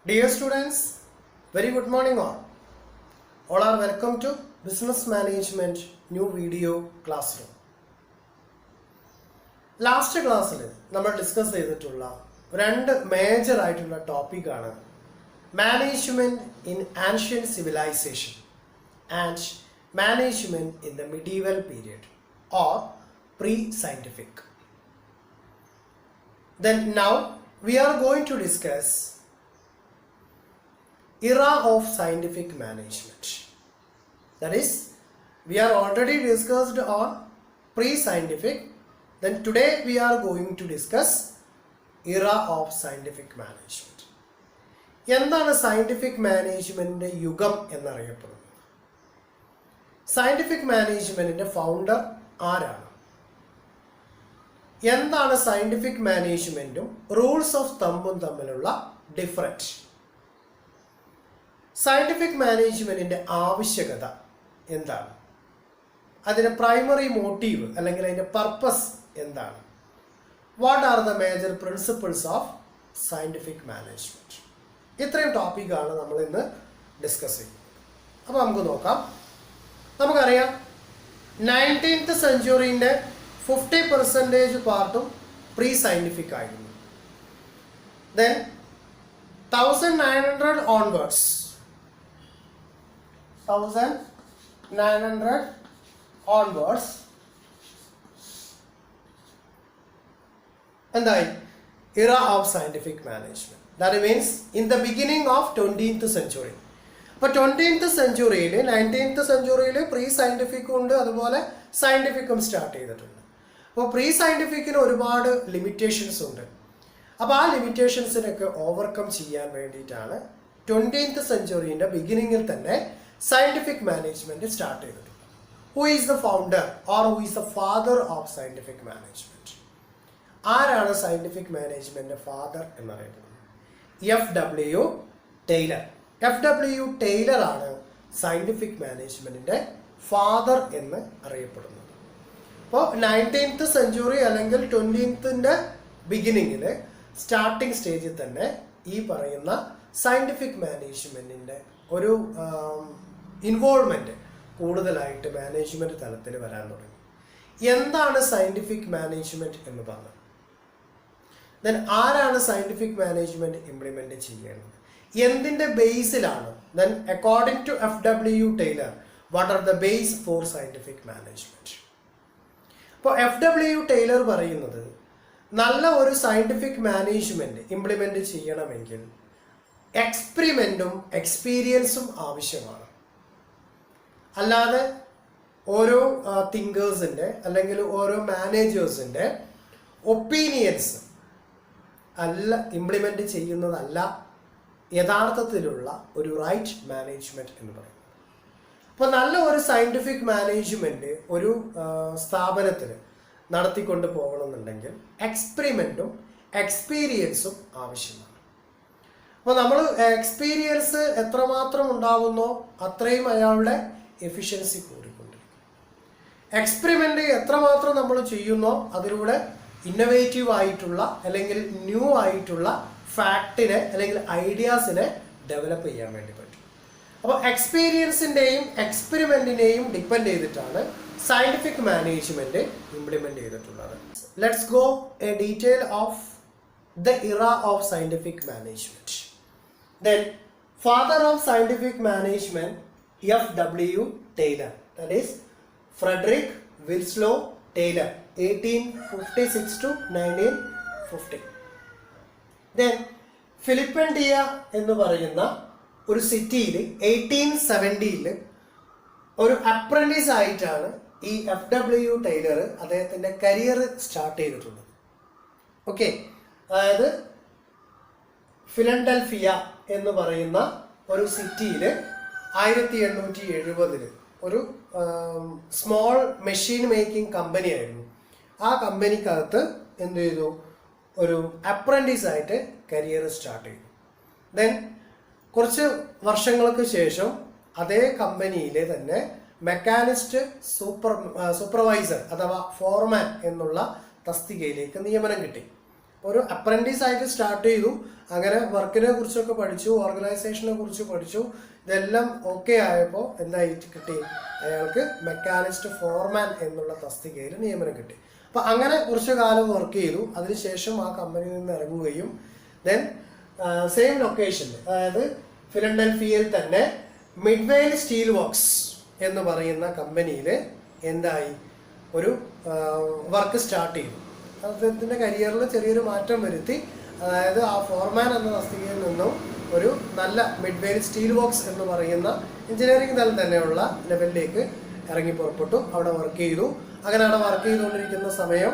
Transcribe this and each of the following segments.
Dear students, very good morning all. All are welcome to Business Management new video classroom. Last class we discussed two major topics: management in ancient civilization and management in the medieval period or pre-scientific. Then now we are going to discuss era of scientific management. That is, we are already discussed on pre-scientific. Then today we are going to discuss era of scientific management. എന്താണ് scientific മാനേജ്മെന്റിന്റെ യുഗം എന്നറിയപ്പെടുന്നത്? Scientific മാനേജ്മെന്റിന്റെ founder ആരാണ്? എന്താണ് scientific മാനേജ്മെന്റും rules of തമ്പും തമ്മിലുള്ള difference? Scientific മാനേജ്മെന്റിന്റെ ആവശ്യകത എന്താണ്? അതിന്റെ പ്രൈമറി മോട്ടീവ് അല്ലെങ്കിൽ അതിന്റെ പർപ്പസ് എന്താണ്? What are the major principles of scientific management? ഇത്രയും ടോപ്പിക്കാണ് നമ്മൾ ഇന്ന് ഡിസ്കസ് ചെയ്യുന്നത്. അപ്പോൾ നമുക്ക് നോക്കാം. നമുക്കറിയാം 19th സെഞ്ച്വറിൻ്റെ 50% പാർട്ടും പ്രീ സയന്റിഫിക് ആയിരുന്നു. ദെൻ 1900 ഓൺവേർഡ്സ് എന്തായി? era of scientific management. That means in the beginning of 20th century. അപ്പോൾ 20th സെഞ്ച്വറിയിൽ 19th സെഞ്ച്വറിയിൽ പ്രീ സയൻറ്റിഫിക്കും ഉണ്ട്, അതുപോലെ സയൻറ്റിഫിക്കും സ്റ്റാർട്ട് ചെയ്തിട്ടുണ്ട്. അപ്പോൾ പ്രീ സയൻറ്റിഫിക്കിന് ഒരുപാട് ലിമിറ്റേഷൻസ് ഉണ്ട്. അപ്പോൾ ആ ലിമിറ്റേഷൻസിനൊക്കെ ഓവർകം ചെയ്യാൻ വേണ്ടിയിട്ടാണ് 20th സെഞ്ച്വറിൻ്റെ ബിഗിനിങ്ങിൽ തന്നെ സയൻറ്റിഫിക് മാനേജ്മെൻറ്റ് സ്റ്റാർട്ട് ചെയ്തിട്ടുണ്ട്. Who is the founder or who is the father of scientific management? ആരാണ് സയൻറ്റിഫിക് മാനേജ്മെൻറ്റിൻ്റെ ഫാദർ എന്നറിയപ്പെടുന്നത്? FW Taylor. FW ടൈലർ ആണ് സയൻറ്റിഫിക് മാനേജ്മെൻറ്റിൻ്റെ ഫാദർ എന്ന് അറിയപ്പെടുന്നത്. അപ്പോൾ 19th സെഞ്ച്വറി അല്ലെങ്കിൽ 20th ബിഗിനിങ്ങിൽ സ്റ്റാർട്ടിംഗ് സ്റ്റേജിൽ തന്നെ ഈ പറയുന്ന സയൻറ്റിഫിക് മാനേജ്മെൻറ്റിൻ്റെ ഒരു ഇൻവോൾവ്മെൻറ്റ് കൂടുതലായിട്ട് മാനേജ്മെൻറ്റ് തലത്തിൽ വരാൻ തുടങ്ങി. എന്താണ് സയൻറ്റിഫിക് മാനേജ്മെൻറ്റ് എന്ന് പറഞ്ഞത്? ദെൻ ആരാണ് സയൻറ്റിഫിക് മാനേജ്മെൻറ്റ് ഇംപ്ലിമെൻറ്റ് ചെയ്യേണ്ടത്? എന്തിൻ്റെ ബേസിലാണ്? Then according to FW Taylor what are the base for scientific management? അപ്പോൾ FW ടൈലർ പറയുന്നത് നല്ല ഒരു സയൻറ്റിഫിക് മാനേജ്മെൻറ്റ് ഇംപ്ലിമെൻറ്റ് ചെയ്യണമെങ്കിൽ എക്സ്പെരിമെൻറ്റും എക്സ്പീരിയൻസും ആവശ്യമാണ്. അല്ലാതെ ഓരോ തിങ്കേഴ്സിൻ്റെ അല്ലെങ്കിൽ ഓരോ മാനേജേഴ്സിൻ്റെ ഒപ്പീനിയൻസ് അല്ല ഇംപ്ലിമെൻറ്റ് ചെയ്യുന്നതല്ല യഥാർത്ഥത്തിലുള്ള ഒരു റൈറ്റ് മാനേജ്മെൻറ്റ് എന്ന് പറയുന്നത്. അപ്പോൾ നല്ല ഒരു സയൻറ്റിഫിക് മാനേജ്മെൻറ്റ് ഒരു സ്ഥാപനത്തിൽ നടത്തിക്കൊണ്ട് പോകണമെന്നുണ്ടെങ്കിൽ എക്സ്പെരിമെൻറ്റും എക്സ്പീരിയൻസും ആവശ്യമാണ്. അപ്പോൾ നമ്മൾ എക്സ്പീരിയൻസ് എത്രമാത്രം ഉണ്ടാവുന്നോ അത്രയും അയാളുടെ എഫിഷ്യൻസി കൂടിക്കൊണ്ടിരിക്കും. എക്സ്പെരിമെൻ്റ് എത്രമാത്രം നമ്മൾ ചെയ്യുന്നോ അതിലൂടെ ഇന്നോവേറ്റീവ് ആയിട്ടുള്ള അല്ലെങ്കിൽ ന്യൂ ആയിട്ടുള്ള ഫാക്റ്റിനെ അല്ലെങ്കിൽ ഐഡിയാസിനെ ഡെവലപ്പ് ചെയ്യാൻ വേണ്ടി പറ്റും. അപ്പോൾ എക്സ്പീരിയൻസിൻ്റെയും എക്സ്പെരിമെൻറ്റിനെയും ഡിപ്പെൻഡ് ചെയ്തിട്ടാണ് സയൻറ്റിഫിക് മാനേജ്മെൻറ്റ് ഇംപ്ലിമെൻറ്റ് ചെയ്തിട്ടുള്ളത്. Let's go a detail of the era of scientific management. Then father of scientific management FW Taylor, that is Frederick Winslow Taylor, 1856 to 1950. Then ഫിലിപ്പൻഡിയ എന്ന് പറയുന്ന ഒരു സിറ്റിയിൽ 1870 ഒരു അപ്രന്റീസ് ആയിട്ടാണ് ഈ FW ടൈലർ അദ്ദേഹത്തിൻ്റെ കരിയർ സ്റ്റാർട്ട് ചെയ്തിട്ടുള്ളത്. ഓക്കെ, അതായത് ഫിലഡൽഫിയ എന്ന് പറയുന്ന ഒരു സിറ്റിയിൽ 1870 ഒരു സ്മോൾ മെഷീൻ മേക്കിംഗ് കമ്പനി ആയിരുന്നു. ആ കമ്പനിക്കകത്ത് എന്ത് ചെയ്തു? ഒരു അപ്രന്റീസ് ആയിട്ട് കരിയർ സ്റ്റാർട്ട് ചെയ്തു. ദെൻ കുറച്ച് വർഷങ്ങൾക്ക് ശേഷം അതേ കമ്പനിയിലെ തന്നെ മെക്കാനിസ്റ്റ് സൂപ്പർവൈസർ അഥവാ ഫോർമാൻ എന്നുള്ള തസ്തികയിലേക്ക് നിയമനം കിട്ടി. ഒരു അപ്രൻറ്റീസ് ആയിട്ട് സ്റ്റാർട്ട് ചെയ്തു. അങ്ങനെ വർക്കിനെ കുറിച്ചൊക്കെ പഠിച്ചു, ഓർഗനൈസേഷനെ കുറിച്ച് പഠിച്ചു. ഇതെല്ലാം ഓക്കെ ആയപ്പോൾ എന്തായിട്ട് കിട്ടി, അയാൾക്ക് മെക്കാനിസ്റ്റ് ഫോർമാൻ എന്നുള്ള തസ്തികയിൽ നിയമനം കിട്ടി. അപ്പം അങ്ങനെ കുറച്ചു കാലം വർക്ക് ചെയ്തു. അതിനുശേഷം ആ കമ്പനിയിൽ നിന്ന് ഇറങ്ങുകയും ദെൻ സെയിം ലൊക്കേഷനിൽ, അതായത് ഫിലഡൽഫിയയിൽ തന്നെ മിഡ്വെയിൽ സ്റ്റീൽ വർക്ക്സ് എന്ന് പറയുന്ന കമ്പനിയിൽ എന്തായി, ഒരു വർക്ക് സ്റ്റാർട്ട് ചെയ്തു. അദ്ദേഹത്തിൻ്റെ കരിയറിൽ ചെറിയൊരു മാറ്റം വരുത്തി. അതായത് ആ ഫോർമാൻ എന്ന തസ്തികയിൽ നിന്നും ഒരു നല്ല മിഡ്വെയിൽ സ്റ്റീൽ വർക്ക്സ് എന്ന് പറയുന്ന എഞ്ചിനീയറിംഗ് തലം തന്നെയുള്ള ലെവലിലേക്ക് ഇറങ്ങി പുറപ്പെട്ടു. അവിടെ വർക്ക് ചെയ്തു. അങ്ങനെ അവിടെ വർക്ക് ചെയ്തുകൊണ്ടിരിക്കുന്ന സമയം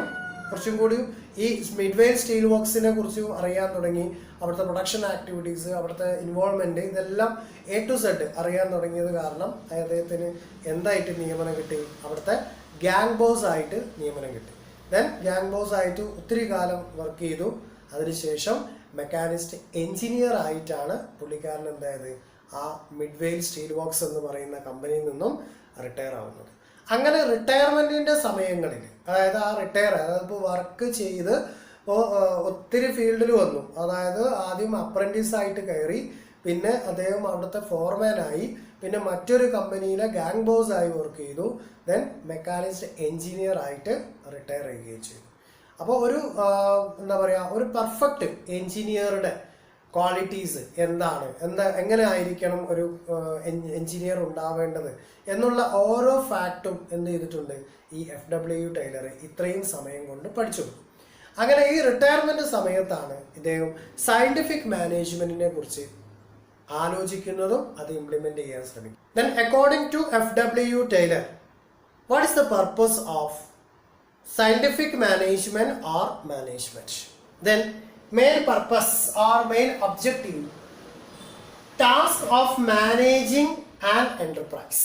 കുറച്ചും കൂടി ഈ മിഡ്വെയിൽ സ്റ്റീൽ വർക്ക്സിനെ കുറിച്ചും അറിയാൻ തുടങ്ങി. അവിടുത്തെ പ്രൊഡക്ഷൻ ആക്ടിവിറ്റീസ്, അവിടുത്തെ ഇൻവോൾവ്മെൻറ്റ്, ഇതെല്ലാം A to Z അറിയാൻ തുടങ്ങിയത് കാരണം അദ്ദേഹത്തിന് എന്തായിട്ട് നിയമനം കിട്ടി, അവിടുത്തെ ഗ്യാങ് ബോസ് ആയിട്ട് നിയമനം കിട്ടി. ദെൻ ഗ്യാങ് ബോസ് ആയിട്ട് ഒത്തിരി കാലം വർക്ക് ചെയ്തു. അതിനുശേഷം മെക്കാനിസ്റ്റ് എഞ്ചിനീയർ ആയിട്ടാണ് പുള്ളിക്കാരൻ എന്തായത്, ആ മിഡ്വെയിൽ സ്റ്റീൽ വർക്ക്സ് എന്ന് പറയുന്ന കമ്പനിയിൽ നിന്നും റിട്ടയർ ആവുന്നത്. അങ്ങനെ റിട്ടയർമെൻറ്റിൻ്റെ സമയങ്ങളിൽ, അതായത് ആ അതായത് ഇപ്പോൾ വർക്ക് ചെയ്ത് ഇപ്പോൾ ഒത്തിരി ഫീൽഡിൽ വന്നു. അതായത് ആദ്യം അപ്രൻറ്റീസ് ആയിട്ട് കയറി, പിന്നെ അദ്ദേഹം അവിടുത്തെ ഫോർമാനായി, പിന്നെ മറ്റൊരു കമ്പനിയിലെ ഗ്യാങ് ബോസ് ആയി വർക്ക് ചെയ്തു. ദെൻ മെക്കാനിസ്റ്റ് എഞ്ചിനീയർ ആയിട്ട് റിട്ടയർ ചെയ്യുകയും ചെയ്തു. അപ്പോൾ ഒരു എന്താ പറയുക, ഒരു പെർഫെക്റ്റ് എഞ്ചിനീയറുടെ ക്വാളിറ്റീസ് എന്താണ്, എങ്ങനെ ആയിരിക്കണം ഒരു എഞ്ചിനീയർ ഉണ്ടാവേണ്ടത് എന്നുള്ള ഓരോ ഫാക്റ്റും എന്ത് ചെയ്തിട്ടുണ്ട്, ഈ FW ടൈലർ ഇത്രയും സമയം കൊണ്ട് പഠിച്ചു. അങ്ങനെ ഈ റിട്ടയർമെൻറ്റ് സമയത്താണ് ഇദ്ദേഹം സയൻറ്റിഫിക് മാനേജ്മെൻറ്റിനെ കുറിച്ച് ആലോചിക്കുന്നതും അത് ഇംപ്ലിമെൻ്റ് ചെയ്യാൻ ശ്രമിക്കും. Then according to FW Taylor, what is the purpose of scientific management or management? Then main purpose or main objective, task of managing an enterprise.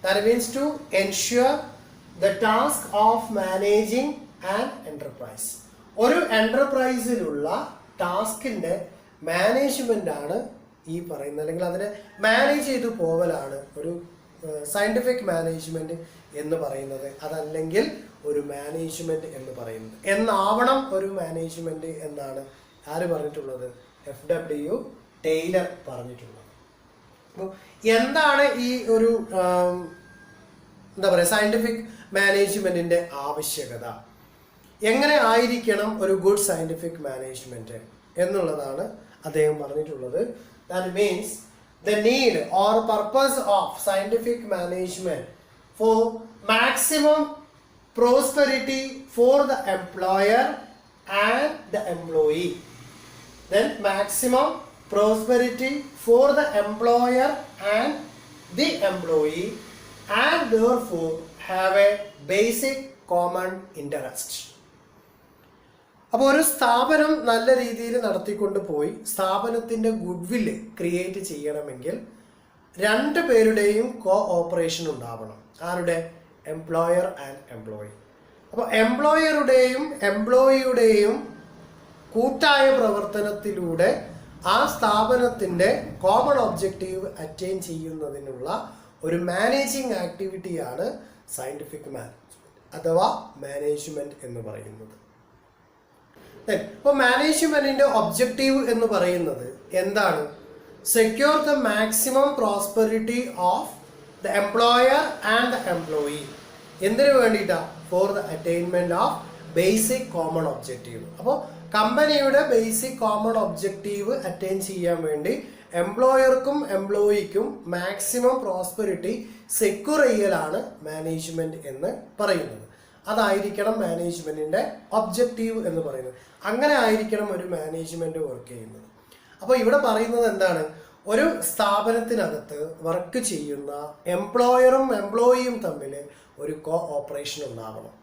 That means to ensure the task of managing an enterprise. ഒരു എന്റർപ്രൈസിലുള്ള ടാസ്കിൻ്റെ management ആണ് ഈ പറയുന്നത്, അല്ലെങ്കിൽ അതിനെ manage ചെയ്തു പോവലാണ് ഒരു scientific management എന്ന് പറയുന്നത്. അതല്ലെങ്കിൽ ഒരു മാനേജ്മെൻറ്റ് എന്ന് പറയുന്നത്. എന്നാവണം ഒരു മാനേജ്മെൻറ്റ് എന്നാണ് ആര് പറഞ്ഞിട്ടുള്ളത്, FW ടൈലർ പറഞ്ഞിട്ടുള്ളത്. അപ്പോൾ എന്താണ് ഈ ഒരു എന്താ പറയുക സയൻറ്റിഫിക് മാനേജ്മെൻറ്റിൻ്റെ ആവശ്യകത, എങ്ങനെ ആയിരിക്കണം ഒരു ഗുഡ് സയൻറ്റിഫിക് മാനേജ്മെൻറ്റ് എന്നുള്ളതാണ് അദ്ദേഹം പറഞ്ഞിട്ടുള്ളത്. That means the need or purpose of scientific management for maximum prosperity for the employer and the employee. Then maximum prosperity for the employer and the employee, and therefore have a basic common interest. അപ്പോൾ ഒരു സ്ഥാപനം നല്ല രീതിയിൽ നടത്തിക്കൊണ്ട് പോയി സ്ഥാപനത്തിൻ്റെ goodwill create ചെയ്യണമെങ്കിൽ രണ്ട് പേരുടെയും ഓപ്പറേഷൻ ഉണ്ടാവണം. ആരുടെ, എംപ്ലോയർ ആൻഡ് എംപ്ലോയി. അപ്പോൾ എംപ്ലോയറുടെയും എംപ്ലോയിയുടെയും കൂട്ടായ പ്രവർത്തനത്തിലൂടെ ആ സ്ഥാപനത്തിൻ്റെ കോമൺ ഒബ്ജക്റ്റീവ് അറ്റൈൻ ചെയ്യുന്നതിനുള്ള ഒരു മാനേജിങ് ആക്ടിവിറ്റിയാണ് സയൻറ്റിഫിക് മാനേജ്മെൻറ്റ് അഥവാ മാനേജ്മെൻറ്റ് എന്ന് പറയുന്നത്. ഇപ്പോൾ മാനേജ്മെൻറ്റിൻ്റെ ഒബ്ജക്റ്റീവ് എന്ന് പറയുന്നത് എന്താണ്, secure the maximum prosperity of the employer and the employee. എന്തിനു വേണ്ടിയിട്ടാണ്, for the attainment of basic common objective. അപ്പോൾ കമ്പനിയുടെ ബേസിക് കോമൺ ഒബ്ജക്റ്റീവ് അറ്റൈൻ ചെയ്യാൻ വേണ്ടി എംപ്ലോയർക്കും എംപ്ലോയിക്കും മാക്സിമം പ്രോസ്പെറിറ്റി സെക്യൂർ ചെയ്യലാണ് മാനേജ്മെൻറ്റ് എന്ന് പറയുന്നത്. അതായിരിക്കണം മാനേജ്മെൻറ്റിൻ്റെ ഒബ്ജക്റ്റീവ് എന്ന് പറയുന്നത്. അങ്ങനെ ആയിരിക്കണം ഒരു മാനേജ്മെൻറ്റ് വർക്ക് ചെയ്യുന്നത്. അപ്പോൾ ഇവിടെ പറയുന്നത് എന്താണ്, ഒരു സ്ഥാപനത്തിനകത്ത് വർക്ക് ചെയ്യുന്ന എംപ്ലോയറും എംപ്ലോയിയും തമ്മിൽ ഒരു ഓപ്പറേഷൻ ഉണ്ടാവണം.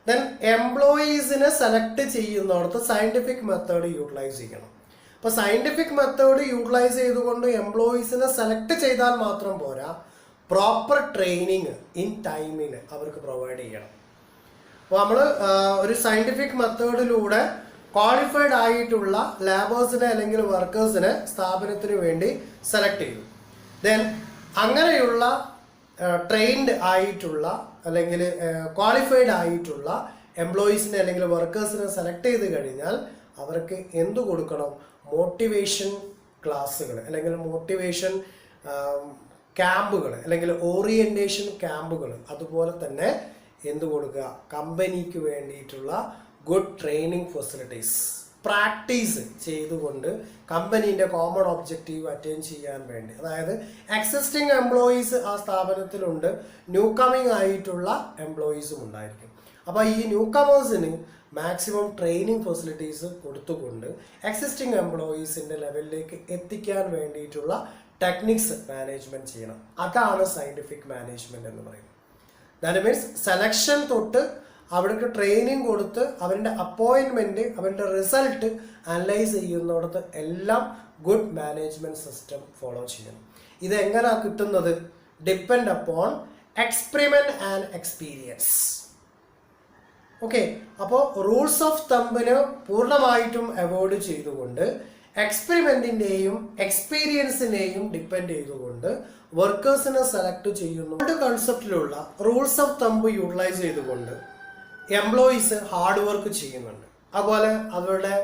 ദെൻ എംപ്ലോയീസിനെ സെലക്ട് ചെയ്യുന്നിടത്ത് സയൻറ്റിഫിക് മെത്തേഡ് യൂട്ടിലൈസ് ചെയ്യണം. അപ്പോൾ സയൻറ്റിഫിക് മെത്തേഡ് യൂട്ടിലൈസ് ചെയ്തുകൊണ്ട് എംപ്ലോയീസിനെ സെലക്ട് ചെയ്താൽ മാത്രം പോരാ, പ്രോപ്പർ ട്രെയിനിങ് ഇൻ ടൈമിൽ അവർക്ക് പ്രൊവൈഡ് ചെയ്യണം. അപ്പോൾ നമ്മൾ ഒരു സയൻറ്റിഫിക് മെത്തേഡിലൂടെ ക്വാളിഫൈഡ് ആയിട്ടുള്ള ലാബേഴ്സിനെ അല്ലെങ്കിൽ വർക്കേഴ്സിനെ സ്ഥാപനത്തിന് വേണ്ടി സെലക്ട് ചെയ്തു. ദെൻ അങ്ങനെയുള്ള ട്രെയിൻഡ് ആയിട്ടുള്ള അല്ലെങ്കിൽ ക്വാളിഫൈഡ് ആയിട്ടുള്ള എംപ്ലോയീസിനെ അല്ലെങ്കിൽ വർക്കേഴ്സിനെ സെലക്ട് ചെയ്ത് കഴിഞ്ഞാൽ അവർക്ക് എന്ത് കൊടുക്കണം? മോട്ടിവേഷൻ ക്ലാസ്സുകൾ അല്ലെങ്കിൽ മോട്ടിവേഷൻ ക്യാമ്പുകൾ അല്ലെങ്കിൽ ഓറിയന്റേഷൻ ക്യാമ്പുകൾ, അതുപോലെ തന്നെ എന്ത് കൊടുക്കുക? കമ്പനിക്ക് വേണ്ടിയിട്ടുള്ള ഗുഡ് ട്രെയിനിങ് ഫെസിലിറ്റീസ് പ്രാക്ടീസ് ചെയ്തുകൊണ്ട് കമ്പനീൻ്റെ കോമൺ ഒബ്ജക്റ്റീവ് അറ്റൈൻ ചെയ്യാൻ വേണ്ടി. അതായത് എക്സിസ്റ്റിംഗ് എംപ്ലോയീസ് ആ സ്ഥാപനത്തിലുണ്ട്, ന്യൂ കമ്മിങ് ആയിട്ടുള്ള എംപ്ലോയീസും ഉണ്ടായിരിക്കും. അപ്പോൾ ഈ ന്യൂ കമേഴ്സിന് മാക്സിമം ട്രെയിനിങ് ഫെസിലിറ്റീസ് കൊടുത്തുകൊണ്ട് എക്സിസ്റ്റിംഗ് എംപ്ലോയീസിൻ്റെ ലെവലിലേക്ക് എത്തിക്കാൻ വേണ്ടിയിട്ടുള്ള ടെക്നിക്സ് മാനേജ്മെൻറ്റ് ചെയ്യണം. അതാണ് സയൻറ്റിഫിക് മാനേജ്മെൻറ്റ് എന്ന് പറയുന്നത്. ദാറ്റ് മീൻസ് സെലക്ഷൻ തൊട്ട് അവർക്ക് ട്രെയിനിങ് കൊടുത്ത് അവരുടെ അപ്പോയിൻമെൻറ്റ്, അവരുടെ റിസൾട്ട് അനലൈസ് ചെയ്യുന്നിടത്ത് എല്ലാം ഗുഡ് മാനേജ്മെൻറ്റ് സിസ്റ്റം ഫോളോ ചെയ്യണം. ഇതെങ്ങനെയാണ് കിട്ടുന്നത്? Depend upon experiment and experience. Okay, അപ്പോൾ റൂൾസ് ഓഫ് തമ്പിന് പൂർണ്ണമായിട്ടും അവോയ്ഡ് ചെയ്തുകൊണ്ട് എക്സ്പെരിമെൻറ്റിൻ്റെയും എക്സ്പീരിയൻസിനെയും ഡിപ്പെൻഡ് ചെയ്തുകൊണ്ട് വർക്കേഴ്സിനെ സെലക്ട് ചെയ്യുന്നു. രണ്ട് കൺസെപ്റ്റിലുള്ള റൂൾസ് ഓഫ് തമ്പ് യൂട്ടിലൈസ് ചെയ്തുകൊണ്ട് എംപ്ലോയീസ് ഹാർഡ് വർക്ക് ചെയ്യുന്നുണ്ട്. അതുപോലെ അവരുടെ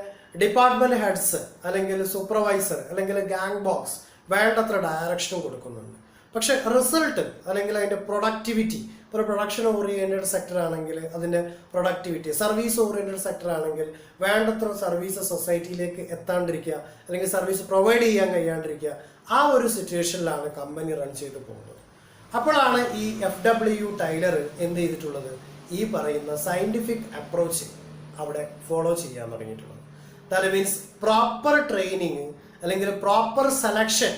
ഡിപ്പാർട്ട്മെന്റ് ഹെഡ്സ് അല്ലെങ്കിൽ സൂപ്പർവൈസർ അല്ലെങ്കിൽ ഗാങ് ബോക്സ് വേണ്ടത്ര ഡയറക്ഷൻ കൊടുക്കുന്നുണ്ട്. പക്ഷെ റിസൾട്ട് അല്ലെങ്കിൽ അതിൻ്റെ പ്രൊഡക്ടിവിറ്റി, ഇപ്പോൾ പ്രൊഡക്ഷൻ ഓറിയൻറ്റഡ് സെക്ടർ ആണെങ്കിൽ അതിൻ്റെ പ്രൊഡക്ടിവിറ്റി, സർവീസ് ഓറിയൻറ്റഡ് സെക്ടർ ആണെങ്കിൽ വേണ്ടത്ര സർവീസ് സൊസൈറ്റിയിലേക്ക് എത്താണ്ടിരിക്കുക അല്ലെങ്കിൽ സർവീസ് പ്രൊവൈഡ് ചെയ്യാൻ കഴിയാണ്ടിരിക്കുക, ആ ഒരു സിറ്റുവേഷനിലാണ് കമ്പനി റൺ ചെയ്തു പോകുന്നത്. അപ്പോഴാണ് ഈ FW ടൈലർ എന്ത് ചെയ്തിട്ടുള്ളത്? ഈ പറയുന്ന സയൻറ്റിഫിക് അപ്രോച്ച് അവിടെ ഫോളോ ചെയ്യാൻ തുടങ്ങിയിട്ടുള്ളത്. ദാറ്റ് മീൻസ് പ്രോപ്പർ ട്രെയിനിങ് അല്ലെങ്കിൽ proper selection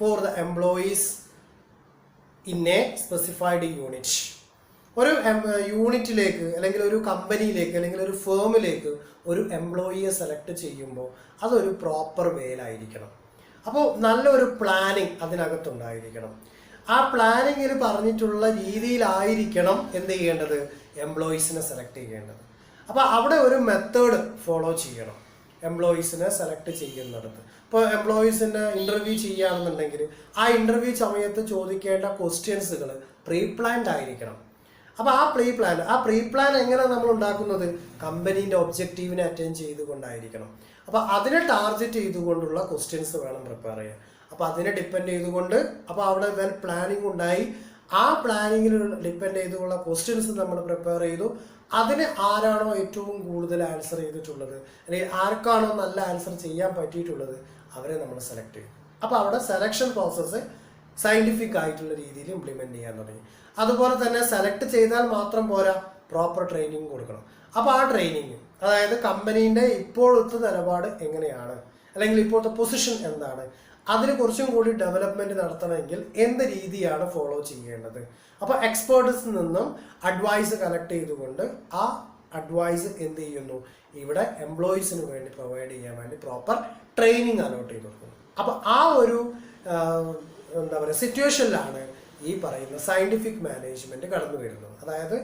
for the employees in A specified unit. ഒരു യൂണിറ്റിലേക്ക് അല്ലെങ്കിൽ ഒരു കമ്പനിയിലേക്ക് അല്ലെങ്കിൽ ഒരു ഫേമിലേക്ക് ഒരു എംപ്ലോയിയെ സെലക്ട് ചെയ്യുമ്പോൾ അതൊരു പ്രോപ്പർ വേയിലായിരിക്കണം. അപ്പോൾ നല്ലൊരു പ്ലാനിങ് അതിനകത്തുണ്ടായിരിക്കണം. ആ പ്ലാനിങ്ങിൽ പറഞ്ഞിട്ടുള്ള രീതിയിലായിരിക്കണം എന്ത് ചെയ്യേണ്ടത്? എംപ്ലോയീസിനെ സെലക്ട് ചെയ്യേണ്ടത്. അപ്പോൾ അവിടെ ഒരു മെത്തേഡ് ഫോളോ ചെയ്യണം എംപ്ലോയീസിനെ സെലക്ട് ചെയ്യുന്നിടത്ത്. ഇപ്പോൾ എംപ്ലോയീസിൻ്റെ ഇൻ്റർവ്യൂ ചെയ്യുകയാണെന്നുണ്ടെങ്കിൽ ആ ഇൻ്റർവ്യൂ സമയത്ത് ചോദിക്കേണ്ട ക്വസ്റ്റ്യൻസുകൾ പ്രീ പ്ലാൻഡ് ആയിരിക്കണം. അപ്പോൾ ആ പ്രീ പ്ലാൻ എങ്ങനെ നമ്മൾ ഉണ്ടാക്കുന്നത്? കമ്പനീൻ്റെ ഒബ്ജക്റ്റീവിനെ അറ്റൈൻ ചെയ്തുകൊണ്ടായിരിക്കണം. അപ്പോൾ അതിനെ ടാർഗറ്റ് ചെയ്തുകൊണ്ടുള്ള ക്വസ്റ്റ്യൻസ് വേണം പ്രിപ്പയർ ചെയ്യാൻ. അപ്പോൾ അതിനെ ഡിപ്പെൻഡ് ചെയ്തുകൊണ്ട് അപ്പോൾ അവിടെ വെൽ പ്ലാനിങ് ഉണ്ടായി. ആ പ്ലാനിങ്ങിൽ ഡിപ്പെൻഡ് ചെയ്തുള്ള ക്വസ്റ്റ്യൻസ് നമ്മൾ പ്രിപ്പയർ ചെയ്തു. അതിന് ആരാണോ ഏറ്റവും കൂടുതൽ ആൻസർ ചെയ്തിട്ടുള്ളത് അല്ലെങ്കിൽ ആർക്കാണോ നല്ല ആൻസർ ചെയ്യാൻ പറ്റിയിട്ടുള്ളത് അവരെ നമ്മൾ സെലക്ട് ചെയ്യും. അപ്പോൾ അവിടെ സെലക്ഷൻ പ്രോസസ്സ് സയൻറ്റിഫിക് ആയിട്ടുള്ള രീതിയിൽ ഇംപ്ലിമെൻറ്റ് ചെയ്യാൻ തുടങ്ങി. അതുപോലെ തന്നെ സെലക്ട് ചെയ്താൽ മാത്രം പോരാ, പ്രോപ്പർ ട്രെയിനിങ് കൊടുക്കണം. അപ്പോൾ ആ ട്രെയിനിങ് അതായത് കമ്പനീൻ്റെ ഇപ്പോഴത്തെ നിലപാട് എങ്ങനെയാണ് അല്ലെങ്കിൽ ഇപ്പോഴത്തെ പൊസിഷൻ എന്താണ്, അതിന് കുറച്ചും കൂടി ഡെവലപ്മെൻറ്റ് നടത്തണമെങ്കിൽ എന്ത് രീതിയാണ് ഫോളോ ചെയ്യേണ്ടത്. അപ്പോൾ എക്സ്പേർട്സിൽ നിന്നും അഡ്വൈസ് കളക്ട് ചെയ്തുകൊണ്ട് ആ അഡ്വൈസ് എന്ത് ചെയ്യുന്നു? ഇവിടെ എംപ്ലോയീസിന് വേണ്ടി പ്രൊവൈഡ് ചെയ്യാൻ വേണ്ടി പ്രോപ്പർ ട്രെയിനിങ് അലോട്ട് ചെയ്ത് കൊടുക്കുന്നു. അപ്പോൾ ആ ഒരു എന്താ പറയുക സിറ്റുവേഷനിലാണ് ഈ പറയുന്ന സയൻറ്റിഫിക് മാനേജ്മെൻറ്റ് കടന്നു വരുന്നത്. അതായത്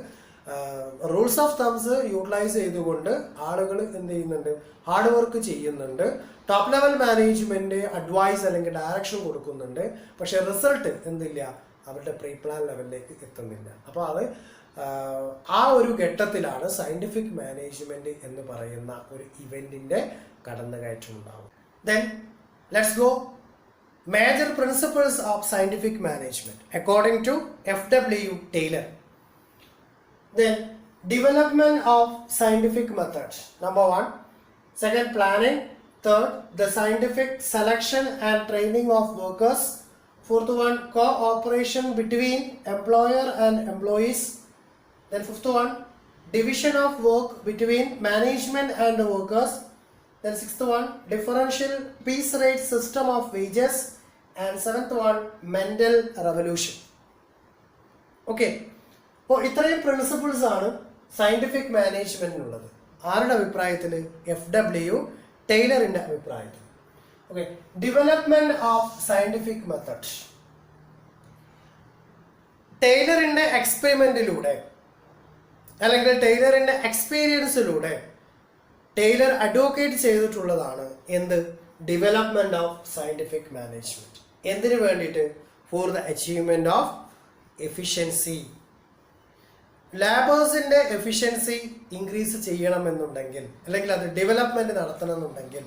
റൂൾസ് ഓഫ് തംസ് യൂട്ടിലൈസ് ചെയ്തുകൊണ്ട് ആളുകൾ എന്ത് ചെയ്യുന്നുണ്ട്? ഹാർഡ് വർക്ക് ചെയ്യുന്നുണ്ട്. ടോപ്പ് ലെവൽ മാനേജ്മെൻറ്റ് അഡ്വൈസ് അല്ലെങ്കിൽ ഡയറക്ഷൻ കൊടുക്കുന്നുണ്ട്. പക്ഷേ റിസൾട്ട് എന്തില്ല? അവരുടെ പ്രീ പ്ലാൻ ലെവലിലേക്ക് എത്തുന്നില്ല. അപ്പോൾ അത് ആ ഒരു ഘട്ടത്തിലാണ് സയൻറ്റിഫിക് മാനേജ്മെൻറ്റ് എന്ന് പറയുന്ന ഒരു ഇവൻറ്റിൻ്റെ കടന്നുകയറ്റം ഉണ്ടാവും. Then let's go major principles of scientific management according to FW Taylor. Then development of scientific methods. Number 1. Second, planning. Third, the scientific selection and training of workers. Fourth one, cooperation between employer and employees. Then fifth one, division of work between management and the workers. Then sixth one, differential piece rate system of wages. And seventh one, mental revolution. Okay. അപ്പോൾ ഇത്രയും principles ആണ് scientific മാനേജ്മെൻറ്റിനുള്ളത്. ആരുടെ അഭിപ്രായത്തിൽ? FW ടൈലറിൻ്റെ അഭിപ്രായത്തിൽ. Okay, development of scientific method. ടൈലറിൻ്റെ എക്സ്പെരിമെൻറ്റിലൂടെ അല്ലെങ്കിൽ ടൈലറിൻ്റെ എക്സ്പീരിയൻസിലൂടെ ടൈലർ അഡ്വക്കേറ്റ് ചെയ്തിട്ടുള്ളതാണ് എന്ത്? Development of scientific management. എന്തിനു വേണ്ടിയിട്ട്? For the achievement of efficiency. ലാബേഴ്സിൻ്റെ എഫിഷ്യൻസി ഇൻക്രീസ് ചെയ്യണമെന്നുണ്ടെങ്കിൽ അല്ലെങ്കിൽ അത് ഡെവലപ്മെൻറ്റ് നടത്തണമെന്നുണ്ടെങ്കിൽ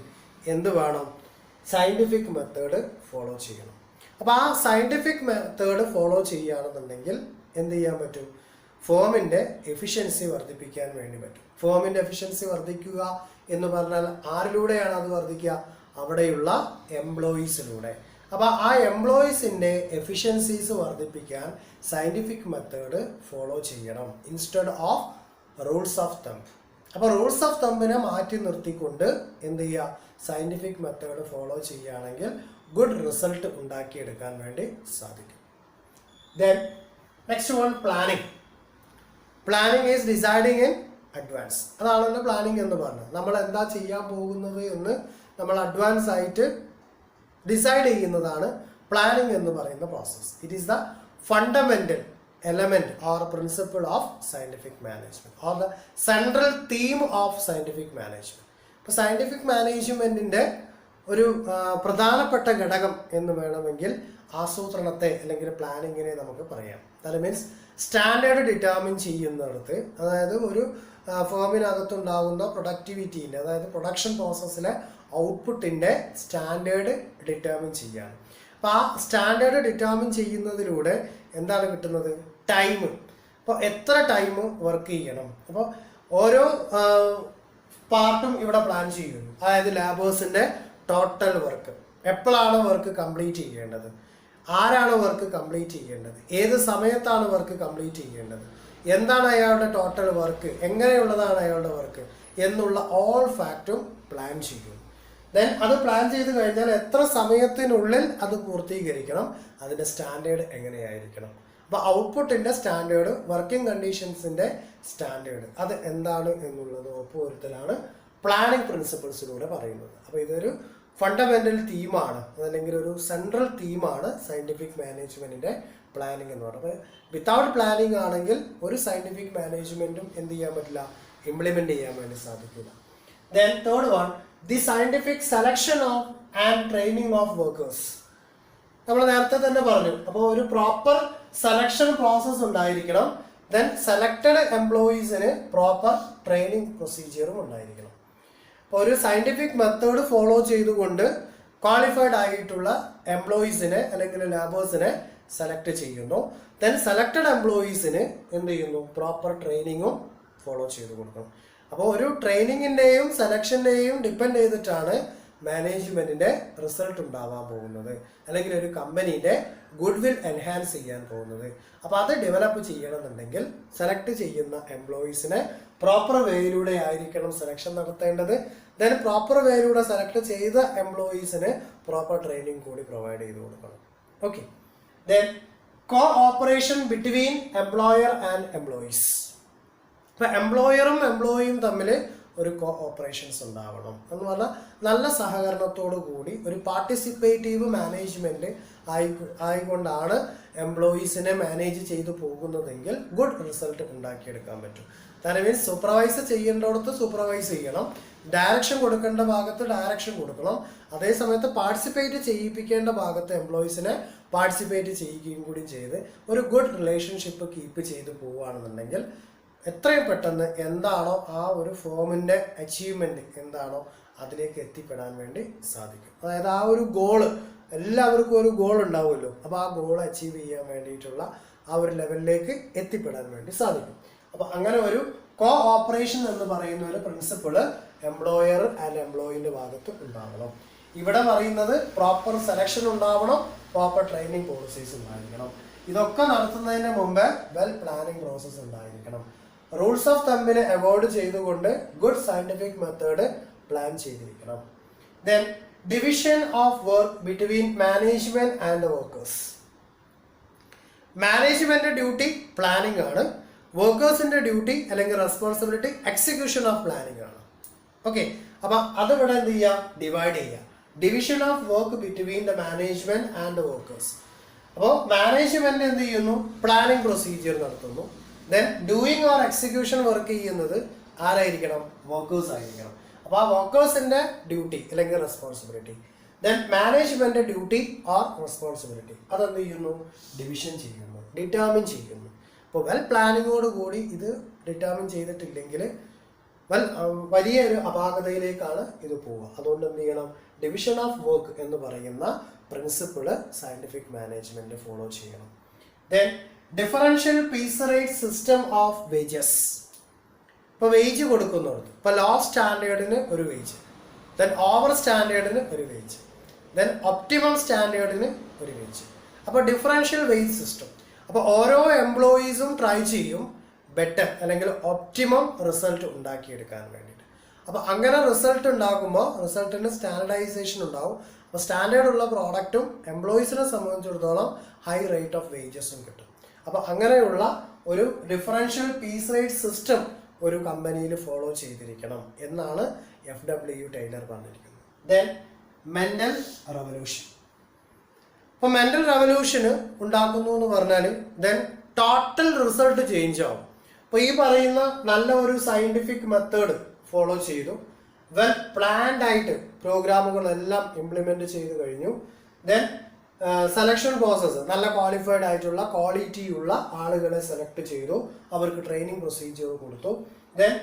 എന്ത് വേണം? സയൻറ്റിഫിക് മെത്തേഡ് ഫോളോ ചെയ്യണം. അപ്പോൾ ആ സയൻറ്റിഫിക് മെത്തേഡ് ഫോളോ ചെയ്യുകയാണെന്നുണ്ടെങ്കിൽ എന്ത് ചെയ്യാൻ പറ്റും? ഫേമിൻ്റെ എഫിഷ്യൻസി വർദ്ധിപ്പിക്കാൻ വേണ്ടി പറ്റും. ഫേമിൻ്റെ എഫിഷ്യൻസി വർദ്ധിക്കുക എന്ന് പറഞ്ഞാൽ ആരിലൂടെയാണ് അത് വർദ്ധിക്കുക? അവിടെയുള്ള എംപ്ലോയീസിലൂടെ. അപ്പോൾ ആ എംപ്ലോയീസിൻ്റെ എഫിഷ്യൻസീസ് വർദ്ധിപ്പിക്കാൻ സയൻറ്റിഫിക് മെത്തേഡ് ഫോളോ ചെയ്യണം instead of rules of thumb. അപ്പോൾ റൂൾസ് ഓഫ് തമ്പിനെ മാറ്റി നിർത്തിക്കൊണ്ട് എന്ത് ചെയ്യുക? സയൻറ്റിഫിക് മെത്തേഡ് ഫോളോ ചെയ്യുകയാണെങ്കിൽ ഗുഡ് റിസൾട്ട് ഉണ്ടാക്കിയെടുക്കാൻ വേണ്ടി സാധിക്കും. Then next one, planning. Planning is deciding in advance. അതാണല്ലോ പ്ലാനിങ് എന്ന് പറഞ്ഞത്. നമ്മൾ എന്താ ചെയ്യാൻ പോകുന്നത് എന്ന് നമ്മൾ അഡ്വാൻസ് ആയിട്ട് ഡിസൈഡ് ചെയ്യുന്നതാണ് പ്ലാനിങ് എന്ന് പറയുന്ന process. It is the fundamental element or principle of scientific management or the central theme of scientific management. ഇപ്പോൾ സയൻറ്റിഫിക് മാനേജ്മെൻറ്റിൻ്റെ ഒരു പ്രധാനപ്പെട്ട ഘടകം എന്ന് വേണമെങ്കിൽ ആസൂത്രണത്തെ അല്ലെങ്കിൽ പ്ലാനിങ്ങിനെ നമുക്ക് പറയാം. ദാറ്റ് മീൻസ് സ്റ്റാൻഡേർഡ് ഡിറ്റർമിൻ ചെയ്യുന്നിടത്ത്, അതായത് ഒരു ഫേമിനകത്തുണ്ടാകുന്ന പ്രൊഡക്ടിവിറ്റീൻ്റെ, അതായത് പ്രൊഡക്ഷൻ പ്രോസസ്സിലെ ഔട്ട്പുട്ടിൻ്റെ സ്റ്റാൻഡേർഡ് ഡിറ്റർമിൻ ചെയ്യുകയാണ്. അപ്പോൾ ആ സ്റ്റാൻഡേർഡ് ഡിറ്റർമിൻ ചെയ്യുന്നതിലൂടെ എന്താണ് കിട്ടുന്നത്? ടൈം. അപ്പോൾ എത്ര ടൈം വർക്ക് ചെയ്യണം, അപ്പോൾ ഓരോ പാർട്ടും ഇവിടെ പ്ലാൻ ചെയ്യുന്നു. അതായത് ലാബേഴ്സിൻ്റെ ടോട്ടൽ വർക്ക്, എപ്പോഴാണ് വർക്ക് കംപ്ലീറ്റ് ചെയ്യേണ്ടത്, ആരാണ് വർക്ക് കംപ്ലീറ്റ് ചെയ്യേണ്ടത്, ഏത് സമയത്താണ് വർക്ക് കംപ്ലീറ്റ് ചെയ്യേണ്ടത്, എന്താണ് അയാളുടെ ടോട്ടൽ വർക്ക്, എങ്ങനെയുള്ളതാണ് അയാളുടെ വർക്ക് എന്നുള്ള ഓൾ ഫാക്റ്റും പ്ലാൻ ചെയ്യും. ദെൻ അത് പ്ലാൻ ചെയ്ത് കഴിഞ്ഞാൽ എത്ര സമയത്തിനുള്ളിൽ അത് പൂർത്തീകരിക്കണം, അതിൻ്റെ സ്റ്റാൻഡേർഡ് എങ്ങനെയായിരിക്കണം, അപ്പോൾ ഔട്ട്പുട്ടിൻ്റെ സ്റ്റാൻഡേർഡ്, വർക്കിംഗ് കണ്ടീഷൻസിൻ്റെ സ്റ്റാൻഡേർഡ് അത് എന്താണ് എന്നുള്ളത് ഉറപ്പുവരുത്തലാണ് പ്ലാനിങ് പ്രിൻസിപ്പിൾസിലൂടെ പറയുന്നത്. അപ്പോൾ ഇതൊരു ഫണ്ടമെൻ്റൽ തീമാണ്, അതല്ലെങ്കിൽ ഒരു സെൻട്രൽ തീമാണ് സയൻറ്റിഫിക് മാനേജ്മെൻറ്റിൻ്റെ പ്ലാനിങ് എന്ന് പറയുന്നത്. അപ്പോൾ വിത്തൗട്ട് പ്ലാനിങ് ആണെങ്കിൽ ഒരു സയൻറ്റിഫിക് മാനേജ്മെൻറ്റും എന്ത് ചെയ്യാൻ പറ്റില്ല? ഇംപ്ലിമെൻറ്റ് ചെയ്യാൻ വേണ്ടി സാധിക്കില്ല. Then third one, the scientific selection of and training of workers. നമ്മൾ നേരത്തെ തന്നെ പറഞ്ഞു. അപ്പോൾ ഒരു പ്രോപ്പർ സെലക്ഷൻ പ്രോസസ്സ് ഉണ്ടായിരിക്കണം. ദെൻ സെലക്റ്റഡ് എംപ്ലോയീസിന് പ്രോപ്പർ ട്രെയിനിങ് പ്രൊസീജിയറും ഉണ്ടായിരിക്കണം. അപ്പോൾ ഒരു സയൻറ്റിഫിക് മെത്തേഡ് ഫോളോ ചെയ്തുകൊണ്ട് ക്വാളിഫൈഡ് ആയിട്ടുള്ള എംപ്ലോയീസിനെ അല്ലെങ്കിൽ ലാബേഴ്സിനെ സെലക്ട് ചെയ്യുന്നു. ദെൻ സെലക്റ്റഡ് എംപ്ലോയീസിന് എന്ത് ചെയ്യുന്നു? പ്രോപ്പർ ട്രെയിനിങ്ങും ഫോളോ ചെയ്ത് കൊടുക്കണം. അപ്പോൾ ഒരു ട്രെയിനിങ്ങിൻ്റെയും സെലക്ഷൻ്റെയും ഡിപ്പെൻഡ് ചെയ്തിട്ടാണ് മാനേജ്മെൻറ്റിൻ്റെ റിസൾട്ട് ഉണ്ടാവാൻ പോകുന്നത്, അല്ലെങ്കിൽ ഒരു കമ്പനീൻ്റെ ഗുഡ് വിൽ എൻഹാൻസ് ചെയ്യാൻ പോകുന്നത്. അപ്പോൾ അത് ഡെവലപ്പ് ചെയ്യണമെന്നുണ്ടെങ്കിൽ സെലക്ട് ചെയ്യുന്ന എംപ്ലോയീസിനെ പ്രോപ്പർ വേയിലൂടെ ആയിരിക്കണം സെലക്ഷൻ നടത്തേണ്ടത്. ദെൻ പ്രോപ്പർ വേയിലൂടെ സെലക്ട് ചെയ്ത എംപ്ലോയീസിന് പ്രോപ്പർ ട്രെയിനിങ് കൂടി പ്രൊവൈഡ് ചെയ്ത് കൊടുക്കണം. Okay. Then cooperation between employer and employees. ഇപ്പോൾ എംപ്ലോയറും എംപ്ലോയിയും തമ്മിൽ ഒരു കോഓപ്പറേഷൻസ് ഉണ്ടാവണം എന്ന് പറഞ്ഞാൽ നല്ല സഹകരണത്തോടു കൂടി ഒരു പാർട്ടിസിപ്പേറ്റീവ് മാനേജ്മെൻറ്റ് ആയിക്കൊണ്ടാണ് എംപ്ലോയീസിനെ മാനേജ് ചെയ്തു പോകുന്നതെങ്കിൽ ഗുഡ് റിസൾട്ട് ഉണ്ടാക്കിയെടുക്കാൻ പറ്റും. ദാറ്റ് മീൻസ് സൂപ്പർവൈസ് ചെയ്യേണ്ടടുത്ത് സൂപ്പർവൈസ് ചെയ്യണം, ഡയറക്ഷൻ കൊടുക്കേണ്ട ഭാഗത്ത് ഡയറക്ഷൻ കൊടുക്കണം. അതേസമയത്ത് പാർട്ടിസിപ്പേറ്റ് ചെയ്യിപ്പിക്കേണ്ട ഭാഗത്ത് എംപ്ലോയീസിനെ പാർട്ടിസിപ്പേറ്റ് ചെയ്യുകയും കൂടി ചെയ്ത് ഒരു ഗുഡ് റിലേഷൻഷിപ്പ് കീപ്പ് ചെയ്ത് പോവുകയാണെന്നുണ്ടെങ്കിൽ എത്രയും പെട്ടെന്ന് എന്താണോ ആ ഒരു ഫോമിൻ്റെ അച്ചീവ്മെൻറ്റ് എന്താണോ അതിലേക്ക് എത്തിപ്പെടാൻ വേണ്ടി സാധിക്കും. അതായത് ആ ഒരു ഗോള്, എല്ലാവർക്കും ഒരു ഗോൾ ഉണ്ടാവുമല്ലോ, അപ്പോൾ ആ ഗോൾ അച്ചീവ് ചെയ്യാൻ വേണ്ടിയിട്ടുള്ള ആ ഒരു ലെവലിലേക്ക് എത്തിപ്പെടാൻ വേണ്ടി സാധിക്കും. അപ്പോൾ അങ്ങനെ ഒരു കോഓപ്പറേഷൻ എന്ന് പറയുന്ന ഒരു പ്രിൻസിപ്പിള് എംപ്ലോയർ ആൻഡ് എംപ്ലോയിൻ്റെ ഭാഗത്ത് ഉണ്ടാവണം. ഇവിടെ പറയുന്നത് പ്രോപ്പർ സെലക്ഷൻ ഉണ്ടാവണം, പ്രോപ്പർ ട്രെയിനിങ് പോളിസീസ് ഉണ്ടായിരിക്കണം. ഇതൊക്കെ നടത്തുന്നതിന് മുമ്പ് വെൽ പ്ലാനിങ് പ്രോസസ്സ് ഉണ്ടായിരിക്കണം. റൂൾസ് ഓഫ് തമ്പിനെ അവോയ്ഡ് ചെയ്തുകൊണ്ട് ഗുഡ് സയൻറ്റിഫിക് മെത്തേഡ് പ്ലാൻ ചെയ്തിരിക്കണം. Then division of work between management and workers. Management duty planning ആണ്, വർക്കേഴ്സിൻ്റെ ഡ്യൂട്ടി അല്ലെങ്കിൽ റെസ്പോൺസിബിലിറ്റി എക്സിക്യൂഷൻ ഓഫ് പ്ലാനിങ് ആണ്. ഓക്കെ. അപ്പം അതിവിടെ എന്ത് ചെയ്യുക? ഡിവൈഡ് ചെയ്യുക. Division of work between the management and workers. അപ്പോൾ മാനേജ്മെൻറ്റ് എന്ത് ചെയ്യുന്നു? പ്ലാനിങ് പ്രൊസീജിയർ നടത്തുന്നു. Then doing or execution work ചെയ്യുന്നത് ആരായിരിക്കണം? വർക്കേഴ്സ് ആയിരിക്കണം. അപ്പോൾ ആ വർക്കേഴ്സിൻ്റെ ഡ്യൂട്ടി അല്ലെങ്കിൽ responsibility. Then management duty or responsibility അതെന്ത് ചെയ്യുന്നു? ഡിവിഷൻ ചെയ്യുന്നു, ഡിറ്റർമിൻ ചെയ്യുന്നു. അപ്പോൾ വെൽ പ്ലാനിങ്ങോട് കൂടി ഇത് ഡിറ്റർമിൻ ചെയ്തിട്ടില്ലെങ്കിൽ വലിയൊരു അപാകതയിലേക്കാണ് ഇത് പോവുക. അതുകൊണ്ട് എന്ത് ചെയ്യണം? ഡിവിഷൻ ഓഫ് വർക്ക് എന്ന് പറയുന്ന പ്രിൻസിപ്പിള് സയൻറ്റിഫിക് മാനേജ്മെന്റ് ഫോളോ ചെയ്യണം. Then differential piece rate system of wages. ഇപ്പോൾ വേജ് കൊടുക്കുന്നുണ്ട്. ഇപ്പോൾ ലോ സ്റ്റാൻഡേർഡിന് ഒരു വേജ്, ദെൻ ഓവർ സ്റ്റാൻഡേർഡിന് ഒരു വേജ്, ദെൻ ഒപ്റ്റിമം സ്റ്റാൻഡേർഡിന് ഒരു വേജ്. അപ്പോൾ ഡിഫറൻഷ്യൽ വേജ് സിസ്റ്റം. അപ്പോൾ ഓരോ എംപ്ലോയീസും ട്രൈ ചെയ്യും ബെറ്റർ അല്ലെങ്കിൽ ഒപ്റ്റിമം റിസൾട്ട് ഉണ്ടാക്കിയെടുക്കാൻ വേണ്ടിയിട്ട്. അപ്പോൾ അങ്ങനെ റിസൾട്ട് ഉണ്ടാകുമ്പോൾ റിസൾട്ടിന് സ്റ്റാൻഡർഡൈസേഷൻ ഉണ്ടാവും. അപ്പോൾ സ്റ്റാൻഡേർഡ് ഉള്ള പ്രോഡക്റ്റും എംപ്ലോയീസിനെ സംബന്ധിച്ചിടത്തോളം ഹൈ റേറ്റ് ഓഫ് വേജസും കിട്ടും. അപ്പോൾ അങ്ങനെയുള്ള ഒരു ഡിഫറൻഷ്യൽ പീസ് റേറ്റ് സിസ്റ്റം ഒരു കമ്പനിയിൽ ഫോളോ ചെയ്തിരിക്കണം എന്നാണ് FW ടൈലർ പറഞ്ഞിരിക്കുന്നത്. Then mental revolution. അപ്പോൾ മെന്റൽ റവല്യൂഷന് ഉണ്ടാക്കുന്നു എന്ന് പറഞ്ഞാൽ ദെൻ ടോട്ടൽ റിസൾട്ട് ചേഞ്ച് ആവും. അപ്പോൾ ഈ പറയുന്ന നല്ല ഒരു സയൻറ്റിഫിക് മെത്തേഡ് ഫോളോ ചെയ്തു, വെൽ പ്ലാൻഡ് ആയിട്ട് പ്രോഗ്രാമുകളെല്ലാം ഇംപ്ലിമെന്റ് ചെയ്ത് കഴിഞ്ഞു. ദെൻ സെലക്ഷൻ പ്രോസസ്സ് നല്ല ക്വാളിഫൈഡ് ആയിട്ടുള്ള ക്വാളിറ്റിയുള്ള ആളുകളെ സെലക്ട് ചെയ്തു, അവർക്ക് ട്രെയിനിങ് പ്രൊസീജിയർ കൊടുത്തു. ദെൻ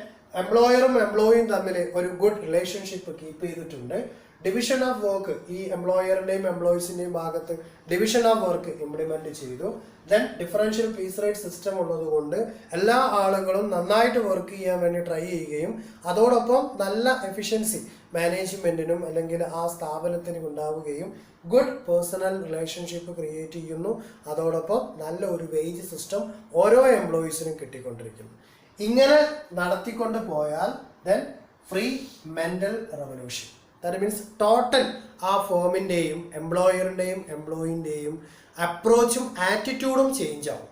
എംപ്ലോയറും എംപ്ലോയിയും തമ്മിൽ ഒരു ഗുഡ് റിലേഷൻഷിപ്പ് കീപ്പ് ചെയ്തിട്ടുണ്ട്. ഡിവിഷൻ ഓഫ് വർക്ക്, ഈ എംപ്ലോയറിൻ്റെയും എംപ്ലോയീസിൻ്റെയും ഭാഗത്ത് ഡിവിഷൻ ഓഫ് വർക്ക് ഇംപ്ലിമെന്റ് ചെയ്തു. Then differential piece rate system ഉള്ളത് കൊണ്ട് എല്ലാ ആളുകളും നന്നായിട്ട് വർക്ക് ചെയ്യാൻ വേണ്ടി ട്രൈ ചെയ്യുകയും അതോടൊപ്പം നല്ല എഫിഷ്യൻസി മാനേജ്മെന്റിനും അല്ലെങ്കിൽ ആ സ്ഥാപനത്തിനും ഉണ്ടാവുകയും ഗുഡ് പേഴ്സണൽ റിലേഷൻഷിപ്പ് ക്രിയേറ്റ് ചെയ്യുന്നു. അതോടൊപ്പം നല്ല ഒരു വേജ് സിസ്റ്റം ഓരോ എംപ്ലോയീസിനും കിട്ടിക്കൊണ്ടിരിക്കുന്നു. ഇങ്ങനെ നടത്തിക്കൊണ്ട് പോയാൽ then free mental revolution. That means total ആ ഫേമിൻ്റെയും എംപ്ലോയറിൻ്റെയും എംപ്ലോയിൻ്റെയും അപ്രോച്ചും ആറ്റിറ്റ്യൂഡും ചേഞ്ച് ആവും.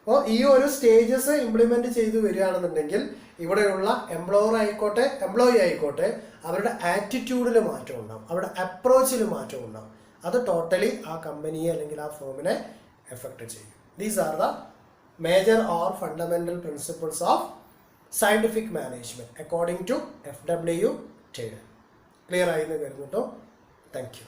അപ്പോൾ ഈ ഒരു സ്റ്റേജസ് ഇംപ്ലിമെന്റ് ചെയ്ത് വരികയാണെന്നുണ്ടെങ്കിൽ ഇവിടെയുള്ള എംപ്ലോയർ ആയിക്കോട്ടെ എംപ്ലോയി ആയിക്കോട്ടെ അവരുടെ ആറ്റിറ്റ്യൂഡിൽ മാറ്റം ഉണ്ടാവും, അവരുടെ അപ്രോച്ചിൽ മാറ്റം ഉണ്ടാവും. അത് ടോട്ടലി ആ കമ്പനിയെ അല്ലെങ്കിൽ ആ ഫേമിനെ എഫക്റ്റ് ചെയ്യും. These are the major or fundamental principles of scientific management according to FW Taylor. Clear ആയി എന്ന് കരുതുന്നു. Thank U.